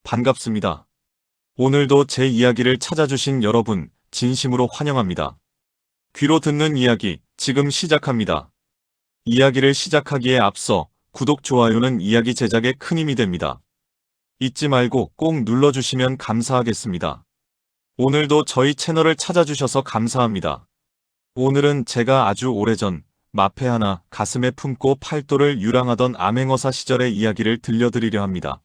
반갑습니다. 오늘도 제 이야기를 찾아주신 여러분, 진심으로 환영합니다. 귀로 듣는 이야기, 지금 시작합니다. 이야기를 시작하기에 앞서 구독, 좋아요는 이야기 제작에 큰 힘이 됩니다. 잊지 말고 꼭 눌러주시면 감사하겠습니다. 오늘도 저희 채널을 찾아주셔서 감사합니다. 오늘은 제가 아주 오래전 마패 하나 가슴에 품고 팔도를 유랑하던 암행어사 시절의 이야기를 들려드리려 합니다.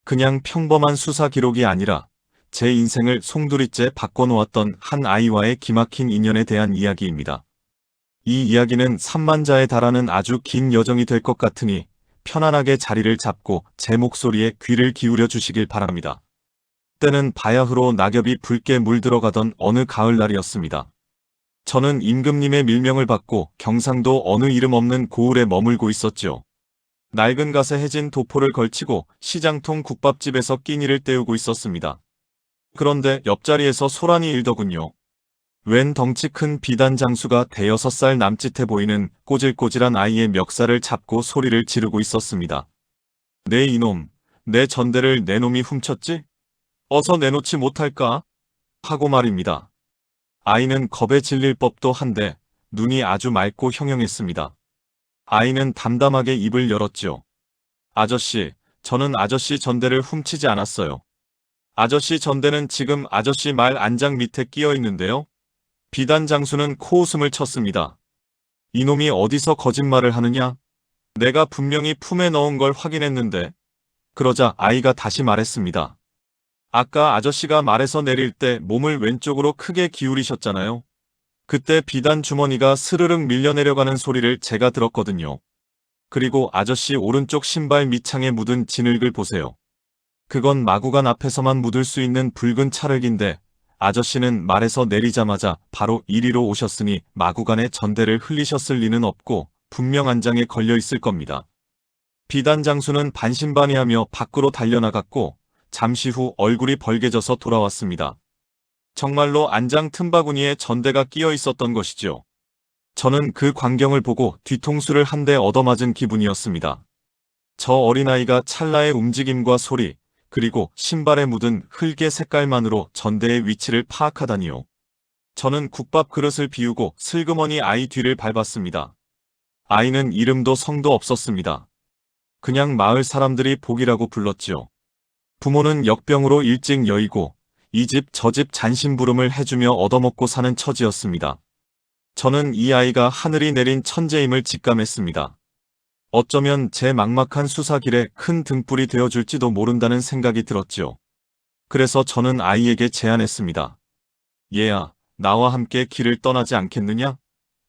그냥 평범한 수사 기록이 아니라 제 인생을 송두리째 바꿔놓았던 한 아이와의 기막힌 인연에 대한 이야기입니다. 이 이야기는 3만자에 달하는 아주 긴 여정이 될 것 같으니 편안하게 자리를 잡고 제 목소리에 귀를 기울여 주시길 바랍니다. 때는 바야흐로 낙엽이 붉게 물들어가던 어느 가을날이었습니다. 저는 임금님의 밀명을 받고 경상도 어느 이름 없는 고을에 머물고 있었죠. 낡은 갓에 해진 도포를 걸치고 시장통 국밥집에서 끼니를 때우고 있었습니다. 그런데 옆자리에서 소란이 일더군요. 웬 덩치 큰 비단 장수가 5살 남짓해 보이는 꼬질꼬질한 아이의 멱살을 잡고 소리를 지르고 있었습니다. 네 이놈, 내 전대를 내 놈이 훔쳤지? 어서 내놓지 못할까? 하고 말입니다. 아이는 겁에 질릴 법도 한데 눈이 아주 맑고 형형했습니다. 아이는 담담하게 입을 열었죠. 아저씨, 저는 아저씨 전대를 훔치지 않았어요. 아저씨 전대는 지금 아저씨 말 안장 밑에 끼어 있는데요. 비단 장수는 코웃음을 쳤습니다. 이놈이 어디서 거짓말을 하느냐? 내가 분명히 품에 넣은 걸 확인했는데. 그러자 아이가 다시 말했습니다. 아까 아저씨가 말에서 내릴 때 몸을 왼쪽으로 크게 기울이셨잖아요. 그때 비단 주머니가 스르륵 밀려내려가는 소리를 제가 들었거든요. 그리고 아저씨 오른쪽 신발 밑창에 묻은 진흙을 보세요. 그건 마구간 앞에서만 묻을 수 있는 붉은 찰흙인데 아저씨는 말에서 내리자마자 바로 이리로 오셨으니 마구간에 전대를 흘리셨을 리는 없고 분명 안장에 걸려 있을 겁니다. 비단 장수는 반신반의하며 밖으로 달려나갔고 잠시 후 얼굴이 벌개져서 돌아왔습니다. 정말로 안장 틈바구니에 전대가 끼어 있었던 것이죠. 저는 그 광경을 보고 뒤통수를 한 대 얻어맞은 기분이었습니다. 저 어린아이가 찰나의 움직임과 소리, 그리고 신발에 묻은 흙의 색깔만으로 전대의 위치를 파악하다니요. 저는 국밥 그릇을 비우고 슬그머니 아이 뒤를 밟았습니다. 아이는 이름도 성도 없었습니다. 그냥 마을 사람들이 복이라고 불렀지요. 부모는 역병으로 일찍 여의고 이 집 저 집 잔심부름을 해주며 얻어먹고 사는 처지였습니다. 저는 이 아이가 하늘이 내린 천재임을 직감했습니다. 어쩌면 제 막막한 수사길에 큰 등불이 되어줄지도 모른다는 생각이 들었지요. 그래서 저는 아이에게 제안했습니다. 얘야, 나와 함께 길을 떠나지 않겠느냐?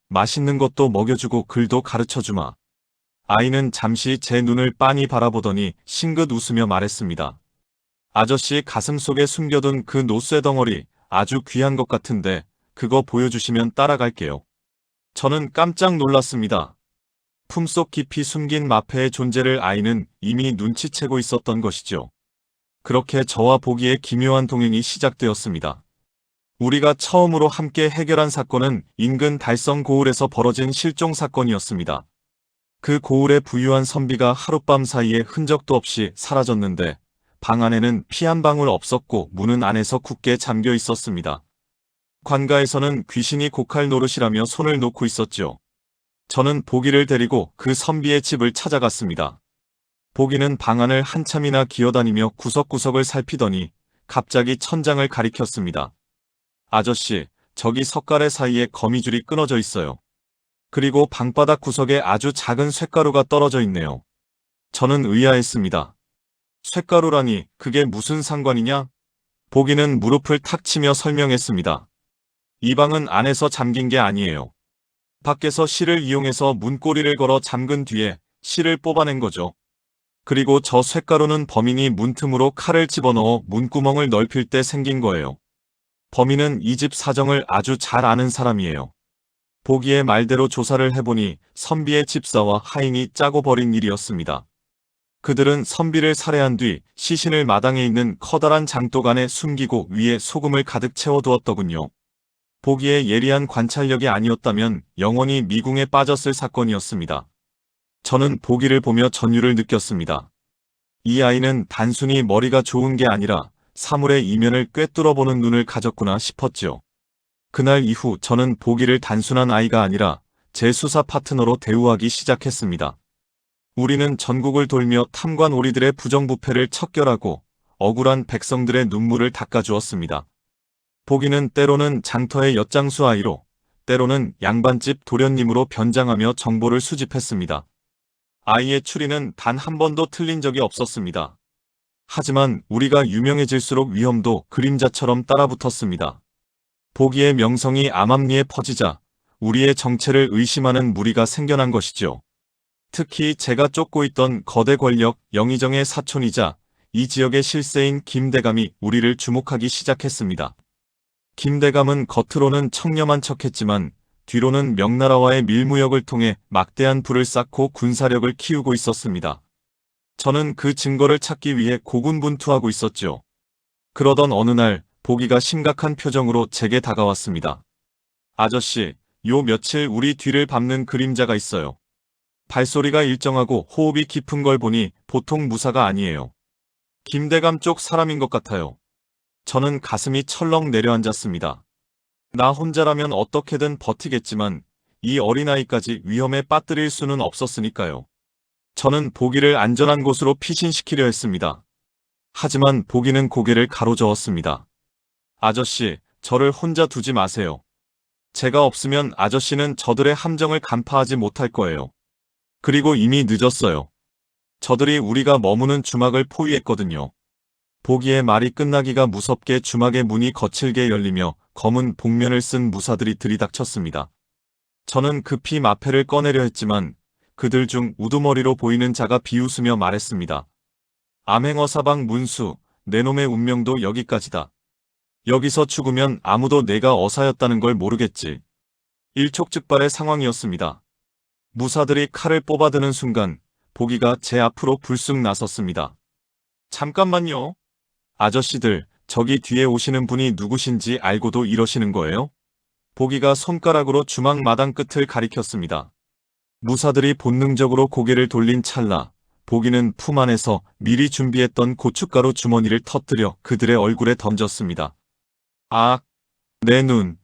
맛있는 것도 먹여주고 글도 가르쳐주마. 아이는 잠시 제 눈을 빤히 바라보더니 싱긋 웃으며 말했습니다. 아저씨 가슴속에 숨겨둔 그 노쇠 덩어리 아주 귀한 것 같은데 그거 보여주시면 따라갈게요. 저는 깜짝 놀랐습니다. 품속 깊이 숨긴 마패의 존재를 아이는 이미 눈치채고 있었던 것이죠. 그렇게 저와 보기에 기묘한 동행이 시작되었습니다. 우리가 처음으로 함께 해결한 사건은 인근 달성 고을에서 벌어진 실종 사건이었습니다. 그 고을의 부유한 선비가 하룻밤 사이에 흔적도 없이 사라졌는데 방 안에는 피 한 방울 없었고 문은 안에서 굳게 잠겨 있었습니다. 관가에서는 귀신이 고칼 노릇이라며 손을 놓고 있었죠. 저는 보기를 데리고 그 선비의 집을 찾아갔습니다. 보기는 방 안을 한참이나 기어다니며 구석구석을 살피더니 갑자기 천장을 가리켰습니다. 아저씨, 저기 석가래 사이에 거미줄이 끊어져 있어요. 그리고 방바닥 구석에 아주 작은 쇳가루가 떨어져 있네요. 저는 의아했습니다. 쇳가루라니 그게 무슨 상관이냐? 보기는 무릎을 탁 치며 설명했습니다. 이 방은 안에서 잠긴 게 아니에요. 밖에서 실을 이용해서 문고리를 걸어 잠근 뒤에 실을 뽑아낸 거죠. 그리고 저 쇳가루는 범인이 문틈으로 칼을 집어넣어 문구멍을 넓힐 때 생긴 거예요. 범인은 이 집 사정을 아주 잘 아는 사람이에요. 보기의 말대로 조사를 해보니 선비의 집사와 하인이 짜고 벌인 일이었습니다. 그들은 선비를 살해한 뒤 시신을 마당에 있는 커다란 장독 안에 숨기고 위에 소금을 가득 채워두었더군요. 보기에 예리한 관찰력이 아니었다면 영원히 미궁에 빠졌을 사건이었습니다. 저는 보기를 보며 전율을 느꼈습니다. 이 아이는 단순히 머리가 좋은 게 아니라 사물의 이면을 꿰뚫어보는 눈을 가졌구나 싶었지요. 그날 이후 저는 보기를 단순한 아이가 아니라 제 수사 파트너로 대우하기 시작했습니다. 우리는 전국을 돌며 탐관 오리들의 부정부패를 척결하고 억울한 백성들의 눈물을 닦아주었습니다. 보기는 때로는 장터의 엿장수 아이로, 때로는 양반집 도련님으로 변장하며 정보를 수집했습니다. 아이의 추리는 단 한 번도 틀린 적이 없었습니다. 하지만 우리가 유명해질수록 위험도 그림자처럼 따라붙었습니다. 보기의 명성이 암암리에 퍼지자 우리의 정체를 의심하는 무리가 생겨난 것이죠. 특히 제가 쫓고 있던 거대 권력 영의정의 사촌이자 이 지역의 실세인 김대감이 우리를 주목하기 시작했습니다. 김대감은 겉으로는 청렴한 척했지만 뒤로는 명나라와의 밀무역을 통해 막대한 부를 쌓고 군사력을 키우고 있었습니다. 저는 그 증거를 찾기 위해 고군분투하고 있었죠. 그러던 어느 날 보기가 심각한 표정으로 제게 다가왔습니다. 아저씨, 요 며칠 우리 뒤를 밟는 그림자가 있어요. 발소리가 일정하고 호흡이 깊은 걸 보니 보통 무사가 아니에요. 김대감 쪽 사람인 것 같아요. 저는 가슴이 철렁 내려앉았습니다. 나 혼자라면 어떻게든 버티겠지만 이 어린아이까지 위험에 빠뜨릴 수는 없었으니까요. 저는 보기를 안전한 곳으로 피신시키려 했습니다. 하지만 보기는 고개를 가로저었습니다. 아저씨, 저를 혼자 두지 마세요. 제가 없으면 아저씨는 저들의 함정을 간파하지 못할 거예요. 그리고 이미 늦었어요. 저들이 우리가 머무는 주막을 포위했거든요. 보기의 말이 끝나기가 무섭게 주막의 문이 거칠게 열리며 검은 복면을 쓴 무사들이 들이닥쳤습니다. 저는 급히 마패를 꺼내려 했지만 그들 중 우두머리로 보이는 자가 비웃으며 말했습니다. 암행어 사방 문수, 내 놈의 운명도 여기까지다. 여기서 죽으면 아무도 내가 어사였다는 걸 모르겠지. 일촉즉발의 상황이었습니다. 무사들이 칼을 뽑아드는 순간 보기가 제 앞으로 불쑥 나섰습니다. 잠깐만요. 아저씨들, 저기 뒤에 오시는 분이 누구신지 알고도 이러시는 거예요? 보기가 손가락으로 주막 마당 끝을 가리켰습니다. 무사들이 본능적으로 고개를 돌린 찰나 보기는 품 안에서 미리 준비했던 고춧가루 주머니를 터뜨려 그들의 얼굴에 던졌습니다. 아, 내 눈.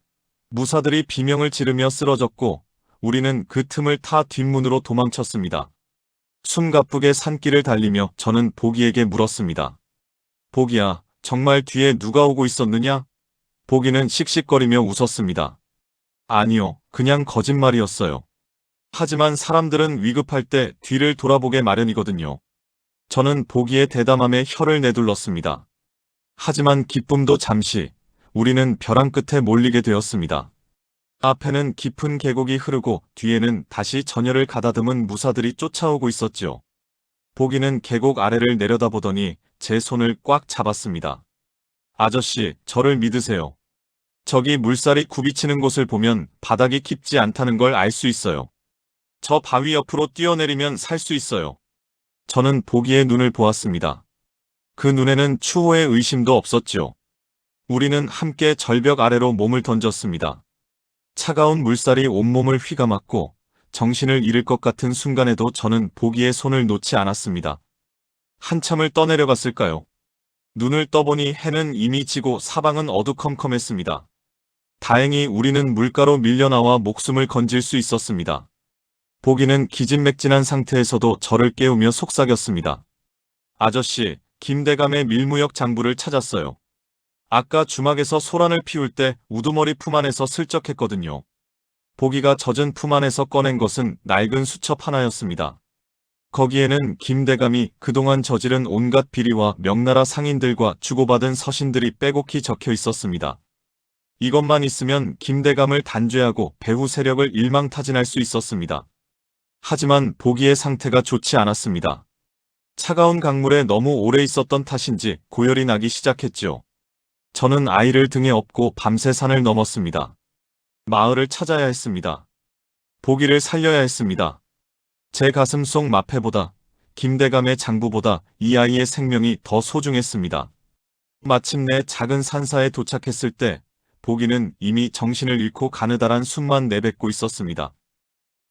무사들이 비명을 지르며 쓰러졌고 우리는 그 틈을 타 뒷문으로 도망쳤습니다. 숨가쁘게 산길을 달리며 저는 보기에게 물었습니다. 보기야, 정말 뒤에 누가 오고 있었느냐? 보기는 씩씩거리며 웃었습니다. 아니요, 그냥 거짓말이었어요. 하지만 사람들은 위급할 때 뒤를 돌아보게 마련이거든요. 저는 보기의 대담함에 혀를 내둘렀습니다. 하지만 기쁨도 잠시, 우리는 벼랑 끝에 몰리게 되었습니다. 앞에는 깊은 계곡이 흐르고 뒤에는 다시 전열을 가다듬은 무사들이 쫓아오고 있었지요. 보기는 계곡 아래를 내려다보더니 제 손을 꽉 잡았습니다. 아저씨, 저를 믿으세요. 저기 물살이 굽이치는 곳을 보면 바닥이 깊지 않다는 걸 알 수 있어요. 저 바위 옆으로 뛰어내리면 살 수 있어요. 저는 보기의 눈을 보았습니다. 그 눈에는 추호의 의심도 없었지요. 우리는 함께 절벽 아래로 몸을 던졌습니다. 차가운 물살이 온몸을 휘감았고 정신을 잃을 것 같은 순간에도 저는 보기의 손을 놓지 않았습니다. 한참을 떠내려갔을까요? 눈을 떠보니 해는 이미 지고 사방은 어두컴컴했습니다. 다행히 우리는 물가로 밀려나와 목숨을 건질 수 있었습니다. 보기는 기진맥진한 상태에서도 저를 깨우며 속삭였습니다. 아저씨, 김대감의 밀무역 장부를 찾았어요. 아까 주막에서 소란을 피울 때 우두머리 품 안에서 슬쩍 했거든요. 보기가 젖은 품 안에서 꺼낸 것은 낡은 수첩 하나였습니다. 거기에는 김대감이 그동안 저지른 온갖 비리와 명나라 상인들과 주고받은 서신들이 빼곡히 적혀 있었습니다. 이것만 있으면 김대감을 단죄하고 배후 세력을 일망타진할 수 있었습니다. 하지만 보기의 상태가 좋지 않았습니다. 차가운 강물에 너무 오래 있었던 탓인지 고열이 나기 시작했지요. 저는 아이를 등에 업고 밤새 산을 넘었습니다. 마을을 찾아야 했습니다. 보기를 살려야 했습니다. 제 가슴 속 마패보다, 김대감의 장부보다 이 아이의 생명이 더 소중했습니다. 마침내 작은 산사에 도착했을 때 보기는 이미 정신을 잃고 가느다란 숨만 내뱉고 있었습니다.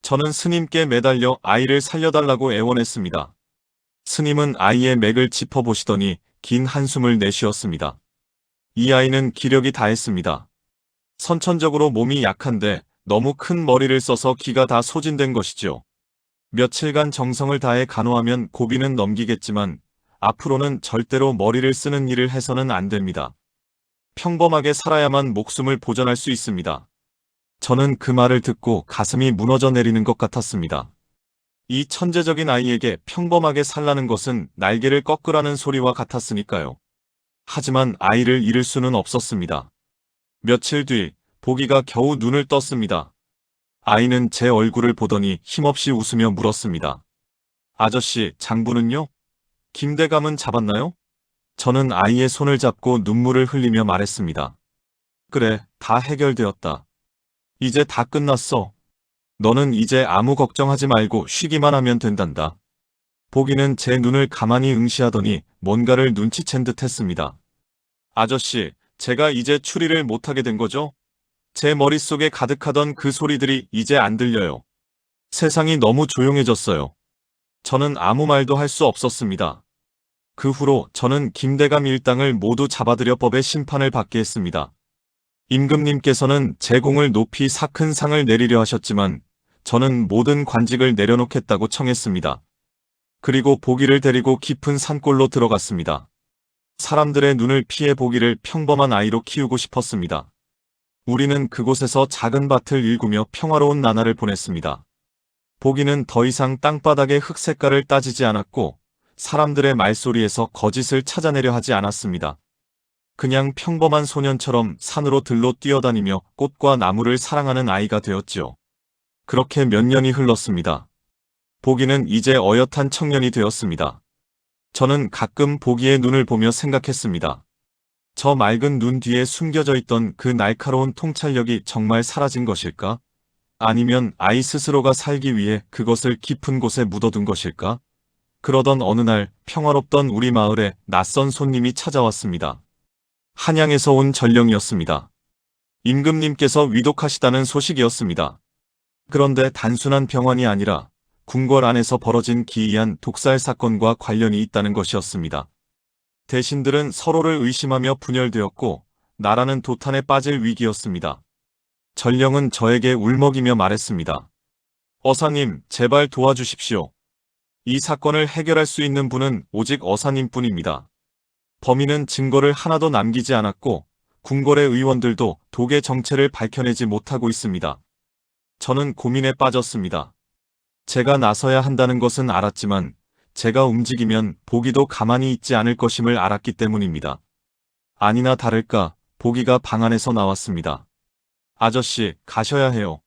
저는 스님께 매달려 아이를 살려달라고 애원했습니다. 스님은 아이의 맥을 짚어보시더니 긴 한숨을 내쉬었습니다. 이 아이는 기력이 다했습니다. 선천적으로 몸이 약한데 너무 큰 머리를 써서 기가 다 소진된 것이죠. 며칠간 정성을 다해 간호하면 고비는 넘기겠지만 앞으로는 절대로 머리를 쓰는 일을 해서는 안 됩니다. 평범하게 살아야만 목숨을 보존할 수 있습니다. 저는 그 말을 듣고 가슴이 무너져 내리는 것 같았습니다. 이 천재적인 아이에게 평범하게 살라는 것은 날개를 꺾으라는 소리와 같았으니까요. 하지만 아이를 잃을 수는 없었습니다. 며칠 뒤 보기가 겨우 눈을 떴습니다. 아이는 제 얼굴을 보더니 힘없이 웃으며 물었습니다. 아저씨, 장부는요? 김대감은 잡았나요? 저는 아이의 손을 잡고 눈물을 흘리며 말했습니다. 그래, 다 해결되었다. 이제 다 끝났어. 너는 이제 아무 걱정하지 말고 쉬기만 하면 된단다. 보기는 제 눈을 가만히 응시하더니 뭔가를 눈치챈 듯 했습니다. 아저씨, 제가 이제 추리를 못하게 된 거죠? 제 머릿속에 가득하던 그 소리들이 이제 안 들려요. 세상이 너무 조용해졌어요. 저는 아무 말도 할 수 없었습니다. 그 후로 저는 김대감 일당을 모두 잡아들여 법의 심판을 받게 했습니다. 임금님께서는 제 공을 높이 큰 상을 내리려 하셨지만 저는 모든 관직을 내려놓겠다고 청했습니다. 그리고 보기를 데리고 깊은 산골로 들어갔습니다. 사람들의 눈을 피해 보기를 평범한 아이로 키우고 싶었습니다. 우리는 그곳에서 작은 밭을 일구며 평화로운 나날을 보냈습니다. 보기는 더 이상 땅바닥의 흙 색깔을 따지지 않았고 사람들의 말소리에서 거짓을 찾아내려 하지 않았습니다. 그냥 평범한 소년처럼 산으로 들로 뛰어다니며 꽃과 나무를 사랑하는 아이가 되었지요. 그렇게 몇 년이 흘렀습니다. 보기는 이제 어엿한 청년이 되었습니다. 저는 가끔 보기의 눈을 보며 생각했습니다. 저 맑은 눈 뒤에 숨겨져 있던 그 날카로운 통찰력이 정말 사라진 것일까? 아니면 아이 스스로가 살기 위해 그것을 깊은 곳에 묻어둔 것일까? 그러던 어느 날 평화롭던 우리 마을에 낯선 손님이 찾아왔습니다. 한양에서 온 전령이었습니다. 임금님께서 위독하시다는 소식이었습니다. 그런데 단순한 병환이 아니라 궁궐 안에서 벌어진 기이한 독살 사건과 관련이 있다는 것이었습니다. 대신들은 서로를 의심하며 분열되었고 나라는 도탄에 빠질 위기였습니다. 전령은 저에게 울먹이며 말했습니다. 어사님, 제발 도와주십시오. 이 사건을 해결할 수 있는 분은 오직 어사님뿐입니다. 범인은 증거를 하나도 남기지 않았고 궁궐의 의원들도 독의 정체를 밝혀내지 못하고 있습니다. 저는 고민에 빠졌습니다. 제가 나서야 한다는 것은 알았지만 제가 움직이면 보기도 가만히 있지 않을 것임을 알았기 때문입니다. 아니나 다를까 보기가 방 안에서 나왔습니다. 아저씨, 가셔야 해요.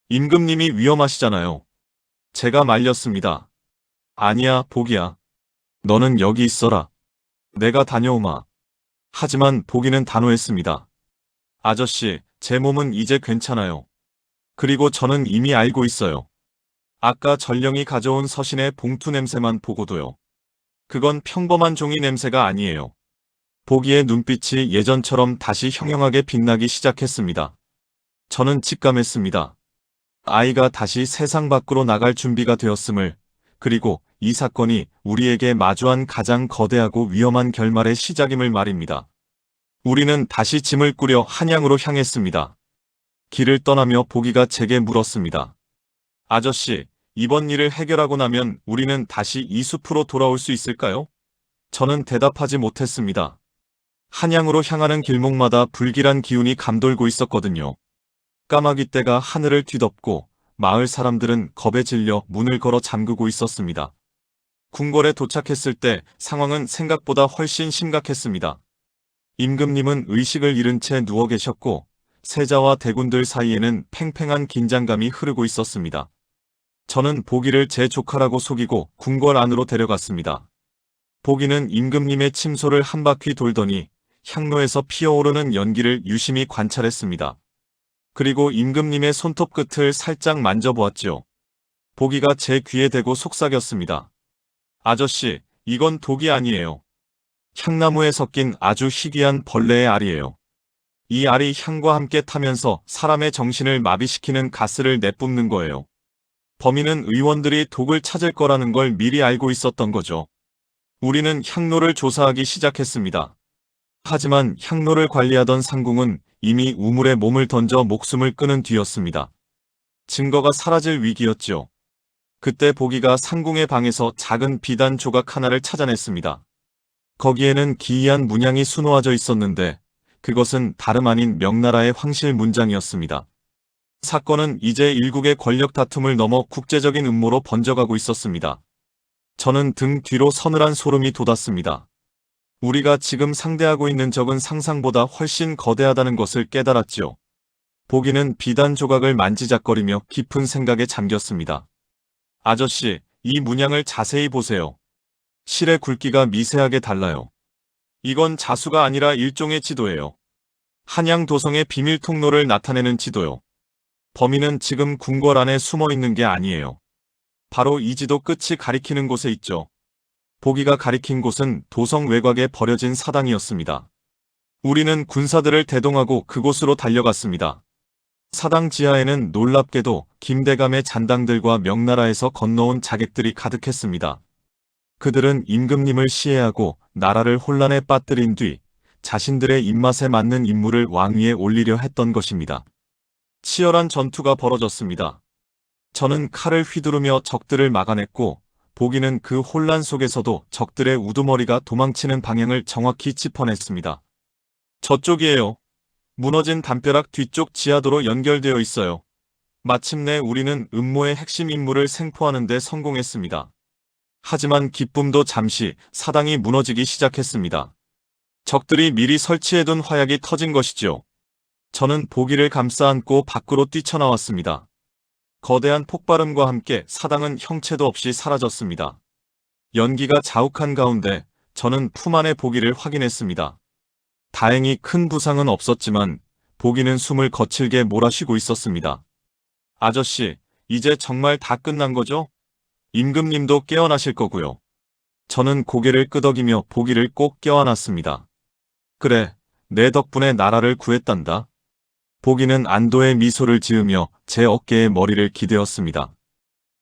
임금님이 위험하시잖아요. 제가 말렸습니다. 아니야, 보기야. 너는 여기 있어라. 내가 다녀오마. 하지만 보기는 단호했습니다. 아저씨, 제 몸은 이제 괜찮아요. 그리고 저는 이미 알고 있어요. 아까 전령이 가져온 서신의 봉투 냄새만 보고도요. 그건 평범한 종이 냄새가 아니에요. 보기의 눈빛이 예전처럼 다시 형형하게 빛나기 시작했습니다. 저는 직감했습니다. 아이가 다시 세상 밖으로 나갈 준비가 되었음을, 그리고 이 사건이 우리에게 마주한 가장 거대하고 위험한 결말의 시작임을 말입니다. 우리는 다시 짐을 꾸려 한양으로 향했습니다. 길을 떠나며 보기가 제게 물었습니다. 아저씨, 이번 일을 해결하고 나면 우리는 다시 이 숲으로 돌아올 수 있을까요? 저는 대답하지 못했습니다. 한양으로 향하는 길목마다 불길한 기운이 감돌고 있었거든요. 까마귀 떼가 하늘을 뒤덮고 마을 사람들은 겁에 질려 문을 걸어 잠그고 있었습니다. 궁궐에 도착했을 때 상황은 생각보다 훨씬 심각했습니다. 임금님은 의식을 잃은 채 누워 계셨고 세자와 대군들 사이에는 팽팽한 긴장감이 흐르고 있었습니다. 저는 보기를 제 조카라고 속이고 궁궐 안으로 데려갔습니다. 보기는 임금님의 침소를 한 바퀴 돌더니 향로에서 피어오르는 연기를 유심히 관찰했습니다. 그리고 임금님의 손톱 끝을 살짝 만져보았지요. 보기가 제 귀에 대고 속삭였습니다. 아저씨, 이건 독이 아니에요. 향나무에 섞인 아주 희귀한 벌레의 알이에요. 이 알이 향과 함께 타면서 사람의 정신을 마비시키는 가스를 내뿜는 거예요. 범인은 의원들이 독을 찾을 거라는 걸 미리 알고 있었던 거죠. 우리는 향로를 조사하기 시작했습니다. 하지만 향로를 관리하던 상궁은 이미 우물에 몸을 던져 목숨을 끊은 뒤였습니다. 증거가 사라질 위기였죠. 그때 보기가 상궁의 방에서 작은 비단 조각 하나를 찾아냈습니다. 거기에는 기이한 문양이 수놓아져 있었는데 그것은 다름 아닌 명나라의 황실 문장이었습니다. 사건은 이제 일국의 권력 다툼을 넘어 국제적인 음모로 번져가고 있었습니다. 저는 등 뒤로 서늘한 소름이 돋았습니다. 우리가 지금 상대하고 있는 적은 상상보다 훨씬 거대하다는 것을 깨달았지요. 보기는 비단 조각을 만지작거리며 깊은 생각에 잠겼습니다. 아저씨, 이 문양을 자세히 보세요. 실의 굵기가 미세하게 달라요. 이건 자수가 아니라 일종의 지도예요. 한양 도성의 비밀 통로를 나타내는 지도요. 범인은 지금 궁궐 안에 숨어 있는 게 아니에요. 바로 이 지도 끝이 가리키는 곳에 있죠. 보기가 가리킨 곳은 도성 외곽에 버려진 사당이었습니다. 우리는 군사들을 대동하고 그곳으로 달려갔습니다. 사당 지하에는 놀랍게도 김대감의 잔당들과 명나라에서 건너온 자객들이 가득했습니다. 그들은 임금님을 시해하고 나라를 혼란에 빠뜨린 뒤 자신들의 입맛에 맞는 인물을 왕위에 올리려 했던 것입니다. 치열한 전투가 벌어졌습니다. 저는 칼을 휘두르며 적들을 막아냈고 보기는 그 혼란 속에서도 적들의 우두머리가 도망치는 방향을 정확히 짚어냈습니다. 저쪽이에요. 무너진 담벼락 뒤쪽 지하도로 연결되어 있어요. 마침내 우리는 음모의 핵심 인물을 생포하는 데 성공했습니다. 하지만 기쁨도 잠시 사당이 무너지기 시작했습니다. 적들이 미리 설치해둔 화약이 터진 것이죠. 저는 보기를 감싸 안고 밖으로 뛰쳐나왔습니다. 거대한 폭발음과 함께 사당은 형체도 없이 사라졌습니다. 연기가 자욱한 가운데 저는 품 안의 보기를 확인했습니다. 다행히 큰 부상은 없었지만 보기는 숨을 거칠게 몰아쉬고 있었습니다. 아저씨, 이제 정말 다 끝난 거죠? 임금님도 깨어나실 거고요. 저는 고개를 끄덕이며 보기를 꼭 껴안았습니다. 그래, 내 덕분에 나라를 구했단다. 보기는 안도의 미소를 지으며 제 어깨에 머리를 기대었습니다.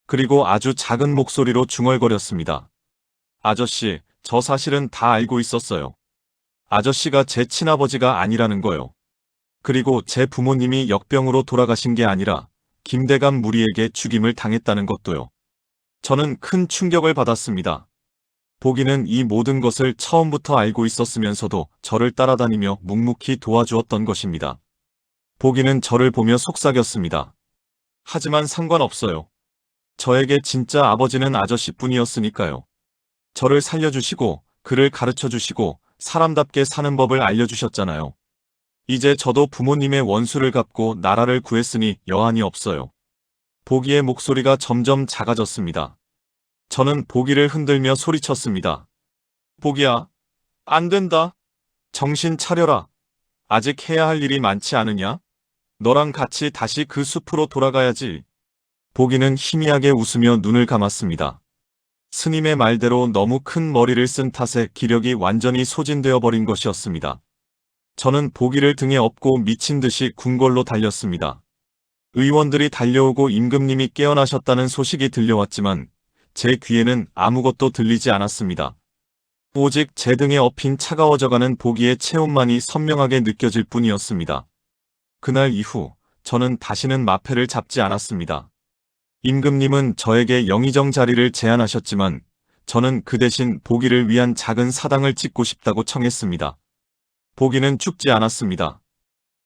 그리고 아주 작은 목소리로 중얼거렸습니다. 아저씨, 저 사실은 다 알고 있었어요. 아저씨가 제 친아버지가 아니라는 거요. 그리고 제 부모님이 역병으로 돌아가신 게 아니라 김대감 무리에게 죽임을 당했다는 것도요. 저는 큰 충격을 받았습니다. 보기는 이 모든 것을 처음부터 알고 있었으면서도 저를 따라다니며 묵묵히 도와주었던 것입니다. 보기는 저를 보며 속삭였습니다. 하지만 상관없어요. 저에게 진짜 아버지는 아저씨뿐이었으니까요. 저를 살려주시고 그를 가르쳐주시고 사람답게 사는 법을 알려주셨잖아요. 이제 저도 부모님의 원수를 갚고 나라를 구했으니 여한이 없어요. 보기의 목소리가 점점 작아졌습니다. 저는 보기를 흔들며 소리쳤습니다. 보기야, 안 된다. 정신 차려라. 아직 해야 할 일이 많지 않으냐? 너랑 같이 다시 그 숲으로 돌아가야지. 보기는 희미하게 웃으며 눈을 감았습니다. 스님의 말대로 너무 큰 머리를 쓴 탓에 기력이 완전히 소진되어 버린 것이었습니다. 저는 보기를 등에 업고 미친 듯이 궁궐로 달렸습니다. 의원들이 달려오고 임금님이 깨어나셨다는 소식이 들려왔지만 제 귀에는 아무것도 들리지 않았습니다. 오직 제 등에 업힌 차가워져가는 보기의 체온만이 선명하게 느껴질 뿐이었습니다. 그날 이후 저는 다시는 마패를 잡지 않았습니다. 임금님은 저에게 영의정 자리를 제안하셨지만 저는 그 대신 보기를 위한 작은 사당을 짓고 싶다고 청했습니다. 보기는 죽지 않았습니다.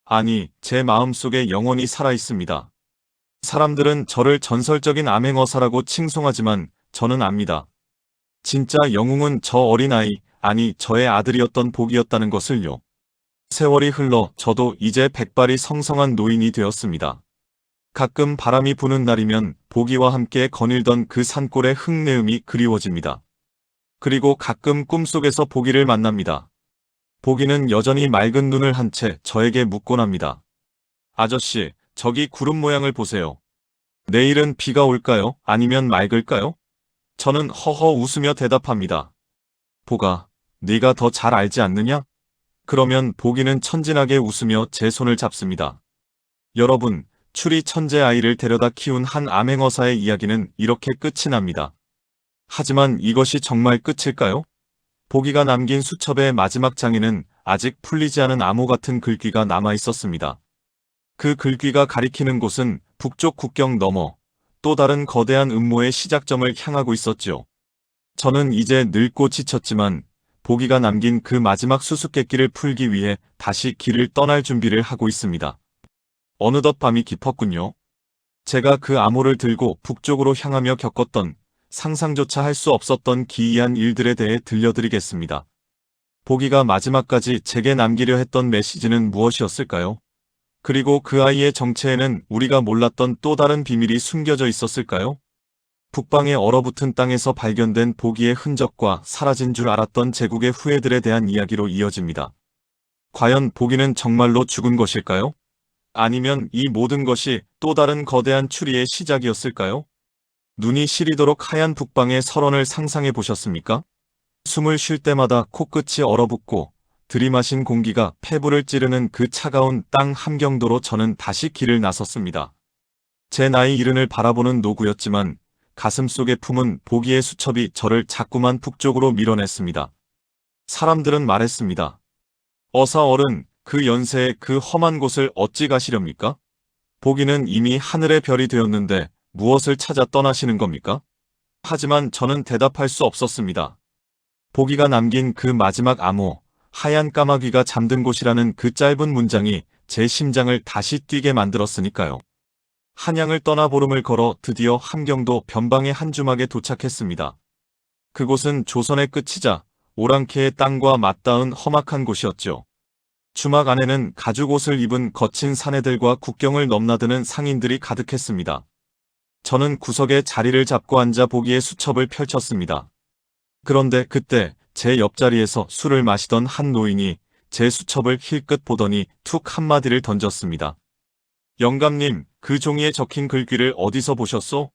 아니, 제 마음속에 영원히 살아있습니다. 사람들은 저를 전설적인 암행어사라고 칭송하지만 저는 압니다. 진짜 영웅은 저 어린아이, 아니 저의 아들이었던 보기였다는 것을요. 세월이 흘러 저도 이제 백발이 성성한 노인이 되었습니다. 가끔 바람이 부는 날이면 보기와 함께 거닐던 그 산골의 흙내음이 그리워집니다. 그리고 가끔 꿈속에서 보기를 만납니다. 보기는 여전히 맑은 눈을 한 채 저에게 묻곤 합니다. 아저씨, 저기 구름 모양을 보세요. 내일은 비가 올까요? 아니면 맑을까요? 저는 허허 웃으며 대답합니다. 보가, 네가 더 잘 알지 않느냐? 그러면 보기는 천진하게 웃으며 제 손을 잡습니다. 여러분, 추리 천재 아이를 데려다 키운 한 암행어사의 이야기는 이렇게 끝이 납니다. 하지만 이것이 정말 끝일까요? 보기가 남긴 수첩의 마지막 장에는 아직 풀리지 않은 암호 같은 글귀가 남아 있었습니다. 그 글귀가 가리키는 곳은 북쪽 국경 너머 또 다른 거대한 음모의 시작점을 향하고 있었죠. 저는 이제 늙고 지쳤지만 보기가 남긴 그 마지막 수수께끼를 풀기 위해 다시 길을 떠날 준비를 하고 있습니다. 어느덧 밤이 깊었군요. 제가 그 암호를 들고 북쪽으로 향하며 겪었던 상상조차 할 수 없었던 기이한 일들에 대해 들려드리겠습니다. 보기가 마지막까지 제게 남기려 했던 메시지는 무엇이었을까요? 그리고 그 아이의 정체에는 우리가 몰랐던 또 다른 비밀이 숨겨져 있었을까요? 북방의 얼어붙은 땅에서 발견된 보기의 흔적과 사라진 줄 알았던 제국의 후예들에 대한 이야기로 이어집니다. 과연 보기는 정말로 죽은 것일까요? 아니면 이 모든 것이 또 다른 거대한 추리의 시작이었을까요? 눈이 시리도록 하얀 북방의 설원을 상상해 보셨습니까? 숨을 쉴 때마다 코끝이 얼어붙고 들이마신 공기가 폐부를 찌르는 그 차가운 땅 함경도로 저는 다시 길을 나섰습니다. 제 나이 70을 바라보는 노구였지만 가슴속에 품은 보기의 수첩이 저를 자꾸만 북쪽으로 밀어냈습니다. 사람들은 말했습니다. 어사 어른, 그 연세에 그 험한 곳을 어찌 가시렵니까? 보기는 이미 하늘의 별이 되었는데 무엇을 찾아 떠나시는 겁니까? 하지만 저는 대답할 수 없었습니다. 보기가 남긴 그 마지막 암호, 하얀 까마귀가 잠든 곳이라는 그 짧은 문장이 제 심장을 다시 뛰게 만들었으니까요. 한양을 떠나 보름을 걸어 드디어 함경도 변방의 한 주막에 도착했습니다. 그곳은 조선의 끝이자 오랑캐의 땅과 맞닿은 험악한 곳이었죠. 주막 안에는 가죽옷을 입은 거친 사내들과 국경을 넘나드는 상인들이 가득했습니다. 저는 구석에 자리를 잡고 앉아 보기의 수첩을 펼쳤습니다. 그런데 그때 제 옆자리에서 술을 마시던 한 노인이 제 수첩을 힐끗 보더니 툭 한마디를 던졌습니다. 영감님, 그 종이에 적힌 글귀를 어디서 보셨소?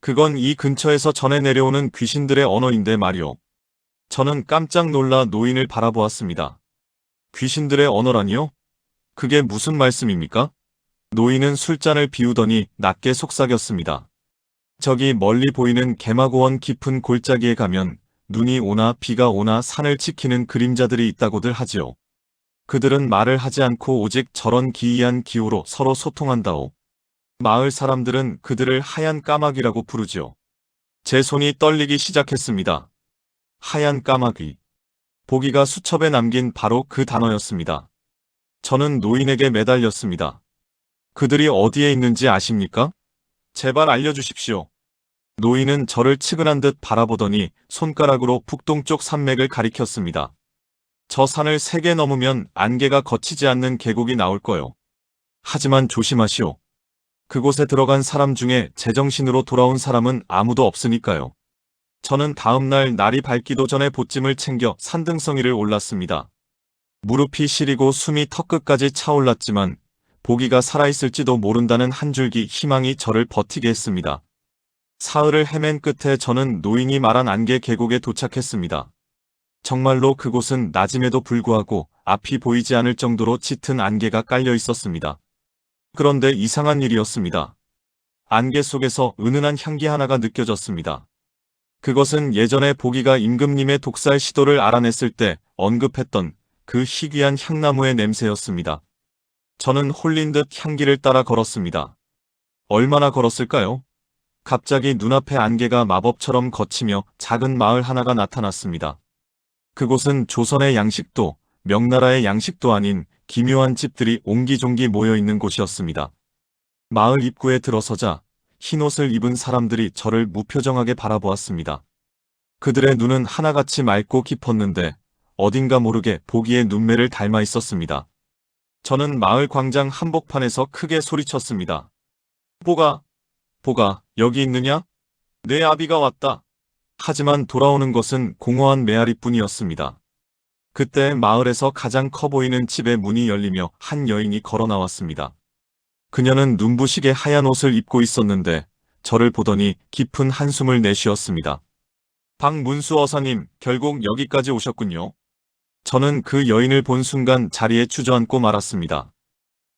그건 이 근처에서 전해 내려오는 귀신들의 언어인데 말이오. 저는 깜짝 놀라 노인을 바라보았습니다. 귀신들의 언어라니요? 그게 무슨 말씀입니까? 노인은 술잔을 비우더니 낮게 속삭였습니다. 저기 멀리 보이는 개마고원 깊은 골짜기에 가면 눈이 오나 비가 오나 산을 지키는 그림자들이 있다고들 하지요. 그들은 말을 하지 않고 오직 저런 기이한 기호로 서로 소통한다오. 마을 사람들은 그들을 하얀 까마귀라고 부르지요. 제 손이 떨리기 시작했습니다. 하얀 까마귀. 보기가 수첩에 남긴 바로 그 단어였습니다. 저는 노인에게 매달렸습니다. 그들이 어디에 있는지 아십니까? 제발 알려주십시오. 노인은 저를 측은한 듯 바라보더니 손가락으로 북동쪽 산맥을 가리켰습니다. 저 산을 3개 넘으면 안개가 거치지 않는 계곡이 나올 거요. 하지만 조심하시오. 그곳에 들어간 사람 중에 제정신으로 돌아온 사람은 아무도 없으니까요. 저는 다음날 날이 밝기도 전에 보찜을 챙겨 산등성이를 올랐습니다. 무릎이 시리고 숨이 턱끝까지 차올랐지만 보기가 살아있을지도 모른다는 한 줄기 희망이 저를 버티게 했습니다. 사흘을 헤맨 끝에 저는 노인이 말한 안개 계곡에 도착했습니다. 정말로 그곳은 낮임에도 불구하고 앞이 보이지 않을 정도로 짙은 안개가 깔려 있었습니다. 그런데 이상한 일이었습니다. 안개 속에서 은은한 향기 하나가 느껴졌습니다. 그것은 예전에 보기가 임금님의 독살 시도를 알아냈을 때 언급했던 그 희귀한 향나무의 냄새였습니다. 저는 홀린 듯 향기를 따라 걸었습니다. 얼마나 걸었을까요? 갑자기 눈앞에 안개가 마법처럼 걷히며 작은 마을 하나가 나타났습니다. 그곳은 조선의 양식도, 명나라의 양식도 아닌 기묘한 집들이 옹기종기 모여있는 곳이었습니다. 마을 입구에 들어서자 흰옷을 입은 사람들이 저를 무표정하게 바라보았습니다. 그들의 눈은 하나같이 맑고 깊었는데 어딘가 모르게 보기의 눈매를 닮아 있었습니다. 저는 마을 광장 한복판에서 크게 소리쳤습니다. 보가, 여기 있느냐? 내 아비가 왔다. 하지만 돌아오는 것은 공허한 메아리뿐이었습니다. 그때 마을에서 가장 커 보이는 집의 문이 열리며 한 여인이 걸어 나왔습니다. 그녀는 눈부시게 하얀 옷을 입고 있었는데 저를 보더니 깊은 한숨을 내쉬었습니다. 박문수 어사님, 결국 여기까지 오셨군요. 저는 그 여인을 본 순간 자리에 주저앉고 말았습니다.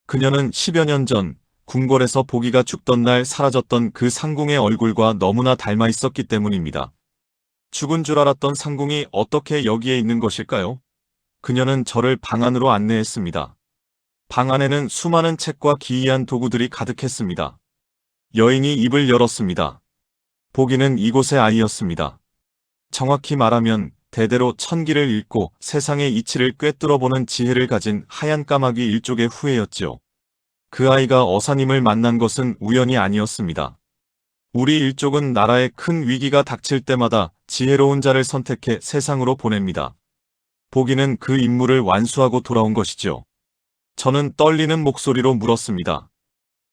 그녀는 10여 년 전 궁궐에서 보기가 죽던 날 사라졌던 그 상궁의 얼굴과 너무나 닮아 있었기 때문입니다. 죽은 줄 알았던 상궁이 어떻게 여기에 있는 것일까요? 그녀는 저를 방 안으로 안내했습니다. 방 안에는 수많은 책과 기이한 도구들이 가득했습니다. 여인이 입을 열었습니다. 보기는 이곳의 아이였습니다. 정확히 말하면 대대로 천기를 읽고 세상의 이치를 꿰뚫어보는 지혜를 가진 하얀 까마귀 일족의 후예였지요. 그 아이가 어사님을 만난 것은 우연이 아니었습니다. 우리 일족은 나라에 큰 위기가 닥칠 때마다 지혜로운 자를 선택해 세상으로 보냅니다. 보기는 그 임무를 완수하고 돌아온 것이죠. 저는 떨리는 목소리로 물었습니다.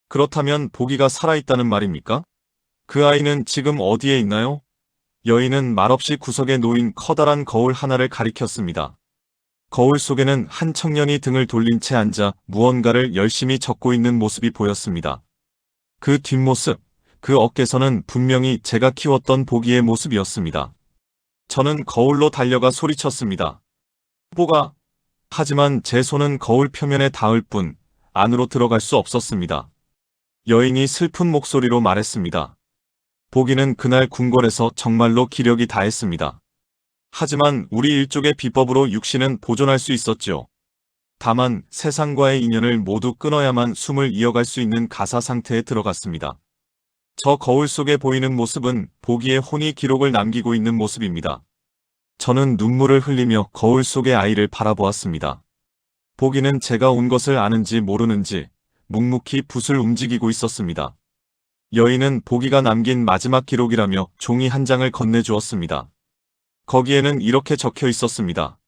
그렇다면 보기가 살아있다는 말입니까? 그 아이는 지금 어디에 있나요? 여인은 말없이 구석에 놓인 커다란 거울 하나를 가리켰습니다. 거울 속에는 한 청년이 등을 돌린 채 앉아 무언가를 열심히 적고 있는 모습이 보였습니다. 그 뒷모습, 그 어깨선은 분명히 제가 키웠던 보기의 모습이었습니다. 저는 거울로 달려가 소리쳤습니다. 보가! 하지만 제 손은 거울 표면에 닿을 뿐 안으로 들어갈 수 없었습니다. 여인이 슬픈 목소리로 말했습니다. 보기는 그날 궁궐에서 정말로 기력이 다했습니다. 하지만 우리 일족의 비법으로 육신은 보존할 수 있었죠. 다만 세상과의 인연을 모두 끊어야만 숨을 이어갈 수 있는 가사 상태에 들어갔습니다. 저 거울 속에 보이는 모습은 보기의 혼이 기록을 남기고 있는 모습입니다. 저는 눈물을 흘리며 거울 속의 아이를 바라보았습니다. 보기는 제가 온 것을 아는지 모르는지 묵묵히 붓을 움직이고 있었습니다. 여인은 보기가 남긴 마지막 기록이라며 종이 한 장을 건네주었습니다. 거기에는 이렇게 적혀 있었습니다.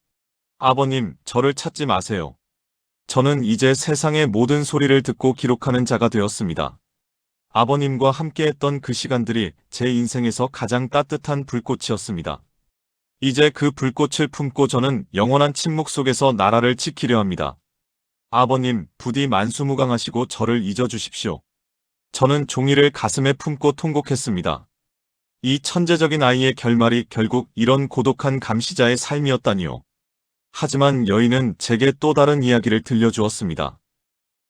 아버님, 저를 찾지 마세요. 저는 이제 세상의 모든 소리를 듣고 기록하는 자가 되었습니다. 아버님과 함께했던 그 시간들이 제 인생에서 가장 따뜻한 불꽃이었습니다. 이제 그 불꽃을 품고 저는 영원한 침묵 속에서 나라를 지키려 합니다. 아버님, 부디 만수무강하시고 저를 잊어주십시오. 저는 종이를 가슴에 품고 통곡했습니다. 이 천재적인 아이의 결말이 결국 이런 고독한 감시자의 삶이었다니요. 하지만 여인은 제게 또 다른 이야기를 들려주었습니다.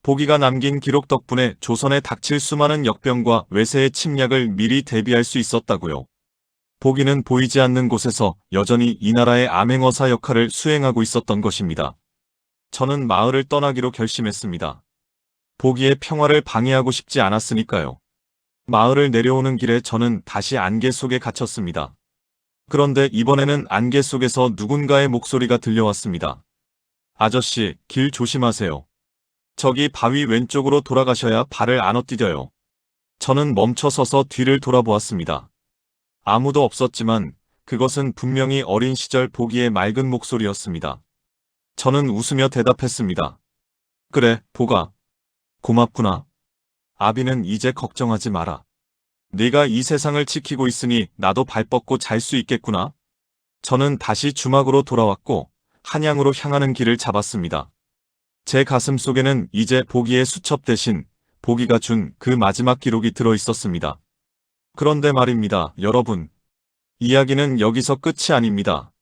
보기가 남긴 기록 덕분에 조선에 닥칠 수많은 역병과 외세의 침략을 미리 대비할 수 있었다고요. 보기는 보이지 않는 곳에서 여전히 이 나라의 암행어사 역할을 수행하고 있었던 것입니다. 저는 마을을 떠나기로 결심했습니다. 보기의 평화를 방해하고 싶지 않았으니까요. 마을을 내려오는 길에 저는 다시 안개 속에 갇혔습니다. 그런데 이번에는 안개 속에서 누군가의 목소리가 들려왔습니다. 아저씨, 길 조심하세요. 저기 바위 왼쪽으로 돌아가셔야 발을 안 엇디뎌요. 저는 멈춰서서 뒤를 돌아보았습니다. 아무도 없었지만 그것은 분명히 어린 시절 보기의 맑은 목소리였습니다. 저는 웃으며 대답했습니다. 그래, 보가. 고맙구나. 아비는 이제 걱정하지 마라. 네가 이 세상을 지키고 있으니 나도 발 뻗고 잘 수 있겠구나. 저는 다시 주막으로 돌아왔고 한양으로 향하는 길을 잡았습니다. 제 가슴 속에는 이제 보기의 수첩 대신 보기가 준 그 마지막 기록이 들어 있었습니다. 그런데 말입니다, 여러분. 이야기는 여기서 끝이 아닙니다.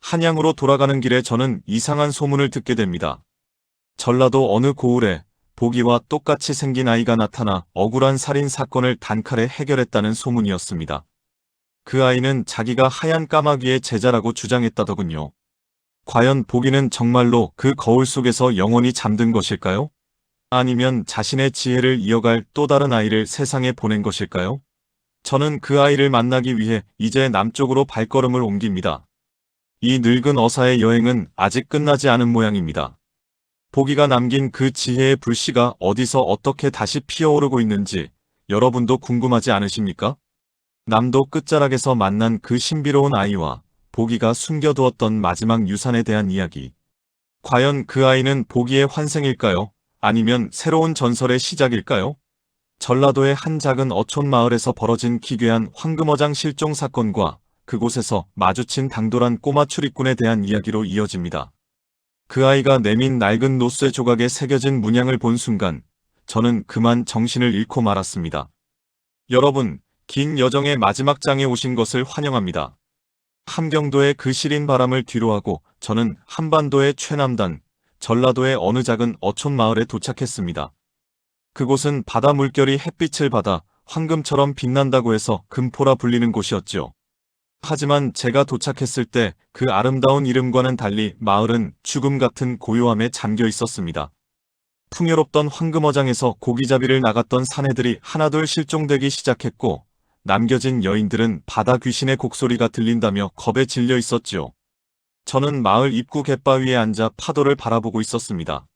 한양으로 돌아가는 길에 저는 이상한 소문을 듣게 됩니다. 전라도 어느 고을에 보기와 똑같이 생긴 아이가 나타나 억울한 살인 사건을 단칼에 해결했다는 소문이었습니다. 그 아이는 자기가 하얀 까마귀의 제자라고 주장했다더군요. 과연 보기는 정말로 그 거울 속에서 영원히 잠든 것일까요? 아니면 자신의 지혜를 이어갈 또 다른 아이를 세상에 보낸 것일까요? 저는 그 아이를 만나기 위해 이제 남쪽으로 발걸음을 옮깁니다. 이 늙은 어사의 여행은 아직 끝나지 않은 모양입니다. 보기가 남긴 그 지혜의 불씨가 어디서 어떻게 다시 피어오르고 있는지 여러분도 궁금하지 않으십니까? 남도 끝자락에서 만난 그 신비로운 아이와 보기가 숨겨두었던 마지막 유산에 대한 이야기. 과연 그 아이는 보기의 환생일까요? 아니면 새로운 전설의 시작일까요? 전라도의 한 작은 어촌 마을에서 벌어진 기괴한 황금어장 실종 사건과 그곳에서 마주친 당돌한 꼬마 출입군에 대한 이야기로 이어집니다. 그 아이가 내민 낡은 노쇠 조각에 새겨진 문양을 본 순간 저는 그만 정신을 잃고 말았습니다. 여러분, 긴 여정의 마지막 장에 오신 것을 환영합니다. 함경도의 그 시린 바람을 뒤로하고 저는 한반도의 최남단, 전라도의 어느 작은 어촌 마을에 도착했습니다. 그곳은 바다 물결이 햇빛을 받아 황금처럼 빛난다고 해서 금포라 불리는 곳이었죠. 하지만 제가 도착했을 때 그 아름다운 이름과는 달리 마을은 죽음 같은 고요함에 잠겨 있었습니다. 풍요롭던 황금어장에서 고기잡이를 나갔던 사내들이 하나둘 실종되기 시작했고, 남겨진 여인들은 바다 귀신의 곡소리가 들린다며 겁에 질려 있었지요. 저는 마을 입구 갯바위에 앉아 파도를 바라보고 있었습니다.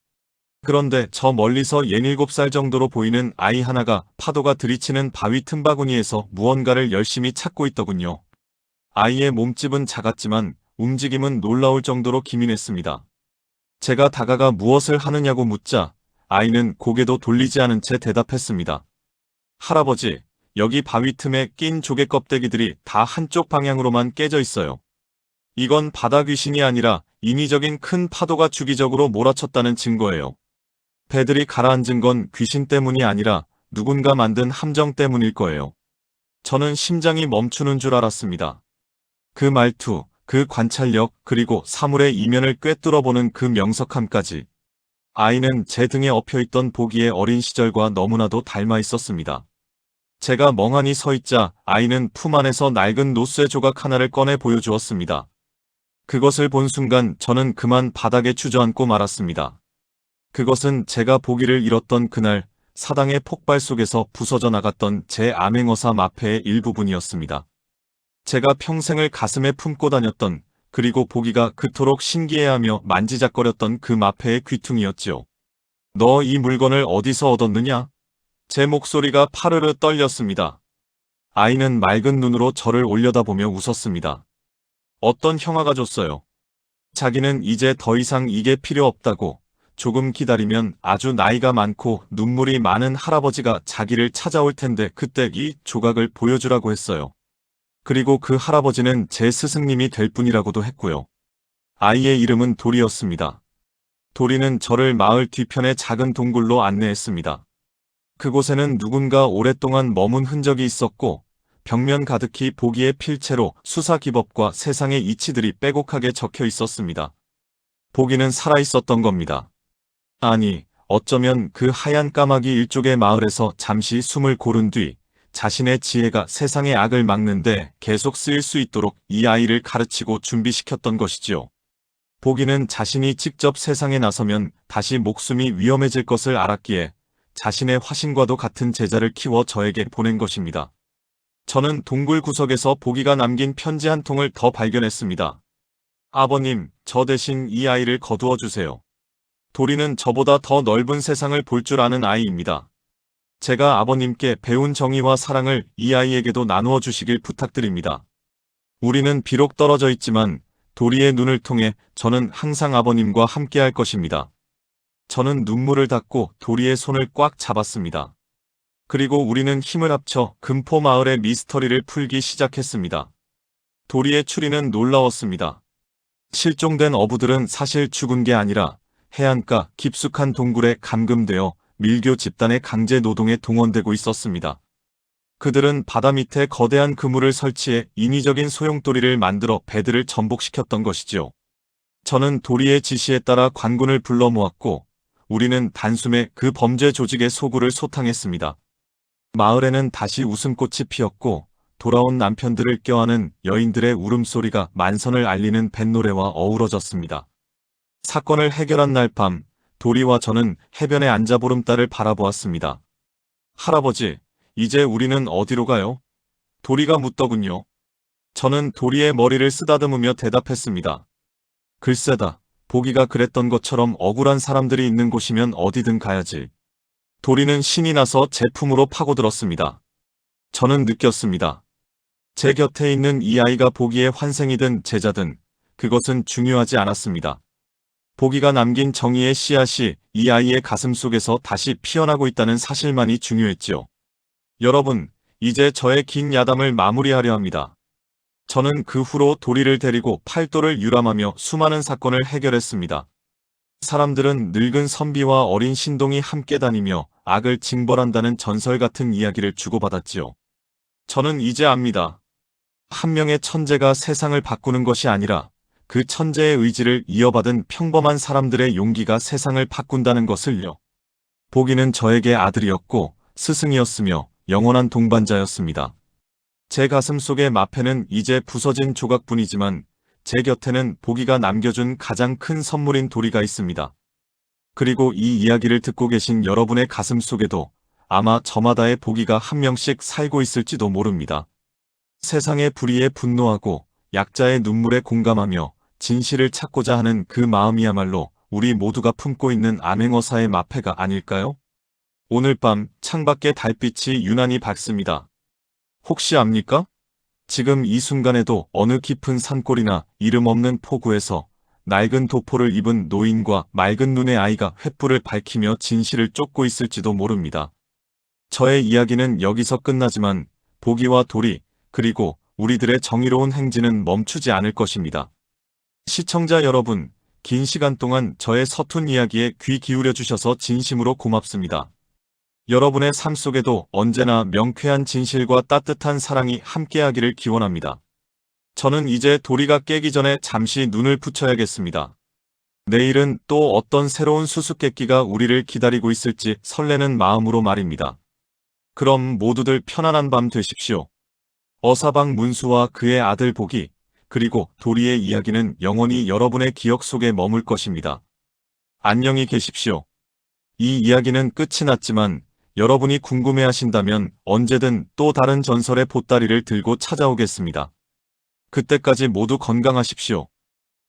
그런데 저 멀리서 67살 정도로 보이는 아이 하나가 파도가 들이치는 바위 틈바구니에서 무언가를 열심히 찾고 있더군요. 아이의 몸집은 작았지만 움직임은 놀라울 정도로 기민했습니다. 제가 다가가 무엇을 하느냐고 묻자 아이는 고개도 돌리지 않은 채 대답했습니다. 할아버지, 여기 바위 틈에 낀 조개 껍데기들이 다 한쪽 방향으로만 깨져 있어요. 이건 바다 귀신이 아니라 인위적인 큰 파도가 주기적으로 몰아쳤다는 증거예요. 배들이 가라앉은 건 귀신 때문이 아니라 누군가 만든 함정 때문일 거예요. 저는 심장이 멈추는 줄 알았습니다. 그 말투, 그 관찰력, 그리고 사물의 이면을 꿰뚫어보는 그 명석함까지. 아이는 제 등에 엎여있던 보기의 어린 시절과 너무나도 닮아 있었습니다. 제가 멍하니 서 있자 아이는 품 안에서 낡은 노쇠 조각 하나를 꺼내 보여주었습니다. 그것을 본 순간 저는 그만 바닥에 주저앉고 말았습니다. 그것은 제가 보기를 잃었던 그날 사당의 폭발 속에서 부서져 나갔던 제 암행어사 마패의 일부분이었습니다. 제가 평생을 가슴에 품고 다녔던, 그리고 보기가 그토록 신기해하며 만지작거렸던 그 마패의 귀퉁이였지요. 너 이 물건을 어디서 얻었느냐? 제 목소리가 파르르 떨렸습니다. 아이는 맑은 눈으로 저를 올려다보며 웃었습니다. 어떤 형아가 줬어요. 자기는 이제 더 이상 이게 필요 없다고, 조금 기다리면 아주 나이가 많고 눈물이 많은 할아버지가 자기를 찾아올 텐데 그때 이 조각을 보여주라고 했어요. 그리고 그 할아버지는 제 스승님이 될 뿐이라고도 했고요. 아이의 이름은 도리였습니다. 도리는 저를 마을 뒤편의 작은 동굴로 안내했습니다. 그곳에는 누군가 오랫동안 머문 흔적이 있었고 벽면 가득히 보기의 필체로 수사 기법과 세상의 이치들이 빼곡하게 적혀 있었습니다. 보기는 살아있었던 겁니다. 아니, 어쩌면 그 하얀 까마귀 일족의 마을에서 잠시 숨을 고른 뒤 자신의 지혜가 세상의 악을 막는데 계속 쓰일 수 있도록 이 아이를 가르치고 준비시켰던 것이지요. 보기는 자신이 직접 세상에 나서면 다시 목숨이 위험해질 것을 알았기에 자신의 화신과도 같은 제자를 키워 저에게 보낸 것입니다. 저는 동굴 구석에서 보기가 남긴 편지 한 통을 더 발견했습니다. 아버님, 저 대신 이 아이를 거두어 주세요. 도리는 저보다 더 넓은 세상을 볼 줄 아는 아이입니다. 제가 아버님께 배운 정의와 사랑을 이 아이에게도 나누어 주시길 부탁드립니다. 우리는 비록 떨어져 있지만 도리의 눈을 통해 저는 항상 아버님과 함께할 것입니다. 저는 눈물을 닦고 도리의 손을 꽉 잡았습니다. 그리고 우리는 힘을 합쳐 금포 마을의 미스터리를 풀기 시작했습니다. 도리의 추리는 놀라웠습니다. 실종된 어부들은 사실 죽은 게 아니라 해안가 깊숙한 동굴에 감금되어 밀교 집단의 강제 노동에 동원되고 있었습니다. 그들은 바다 밑에 거대한 그물을 설치해 인위적인 소용돌이를 만들어 배들을 전복시켰던 것이지요. 저는 도리의 지시에 따라 관군을 불러 모았고 우리는 단숨에 그 범죄 조직의 소굴을 소탕했습니다. 마을에는 다시 웃음꽃이 피었고 돌아온 남편들을 껴안은 여인들의 울음소리가 만선을 알리는 뱃노래와 어우러졌습니다. 사건을 해결한 날 밤 도리와 저는 해변에 앉아 보름달을 바라보았습니다. 할아버지, 이제 우리는 어디로 가요? 도리가 묻더군요. 저는 도리의 머리를 쓰다듬으며 대답했습니다. 글쎄다, 보기가 그랬던 것처럼 억울한 사람들이 있는 곳이면 어디든 가야지. 도리는 신이 나서 제 품으로 파고들었습니다. 저는 느꼈습니다. 제 곁에 있는 이 아이가 보기의 환생이든 제자든 그것은 중요하지 않았습니다. 보기가 남긴 정의의 씨앗이 이 아이의 가슴 속에서 다시 피어나고 있다는 사실만이 중요했지요. 여러분, 이제 저의 긴 야담을 마무리하려 합니다. 저는 그 후로 도리를 데리고 팔도를 유람하며 수많은 사건을 해결했습니다. 사람들은 늙은 선비와 어린 신동이 함께 다니며 악을 징벌한다는 전설 같은 이야기를 주고받았지요. 저는 이제 압니다. 한 명의 천재가 세상을 바꾸는 것이 아니라 그 천재의 의지를 이어받은 평범한 사람들의 용기가 세상을 바꾼다는 것을요. 보기는 저에게 아들이었고 스승이었으며 영원한 동반자였습니다. 제 가슴 속의 마패는 이제 부서진 조각뿐이지만 제 곁에는 보기가 남겨준 가장 큰 선물인 도리가 있습니다. 그리고 이 이야기를 듣고 계신 여러분의 가슴 속에도 아마 저마다의 보기가 한 명씩 살고 있을지도 모릅니다. 세상의 불의에 분노하고 약자의 눈물에 공감하며 진실을 찾고자 하는 그 마음이야말로 우리 모두가 품고 있는 암행어사의 마패가 아닐까요? 오늘 밤 창밖에 달빛이 유난히 밝습니다. 혹시 압니까? 지금 이 순간에도 어느 깊은 산골이나 이름 없는 포구에서 낡은 도포를 입은 노인과 맑은 눈의 아이가 횃불을 밝히며 진실을 쫓고 있을지도 모릅니다. 저의 이야기는 여기서 끝나지만 보기와 도리, 그리고 우리들의 정의로운 행진은 멈추지 않을 것입니다. 시청자 여러분, 긴 시간 동안 저의 서툰 이야기에 귀 기울여 주셔서 진심으로 고맙습니다. 여러분의 삶 속에도 언제나 명쾌한 진실과 따뜻한 사랑이 함께하기를 기원합니다. 저는 이제 도리가 깨기 전에 잠시 눈을 붙여야겠습니다. 내일은 또 어떤 새로운 수수께끼가 우리를 기다리고 있을지 설레는 마음으로 말입니다. 그럼 모두들 편안한 밤 되십시오. 어사방 문수와 그의 아들 보기, 그리고 도리의 이야기는 영원히 여러분의 기억 속에 머물 것입니다. 안녕히 계십시오. 이 이야기는 끝이 났지만 여러분이 궁금해하신다면 언제든 또 다른 전설의 보따리를 들고 찾아오겠습니다. 그때까지 모두 건강하십시오.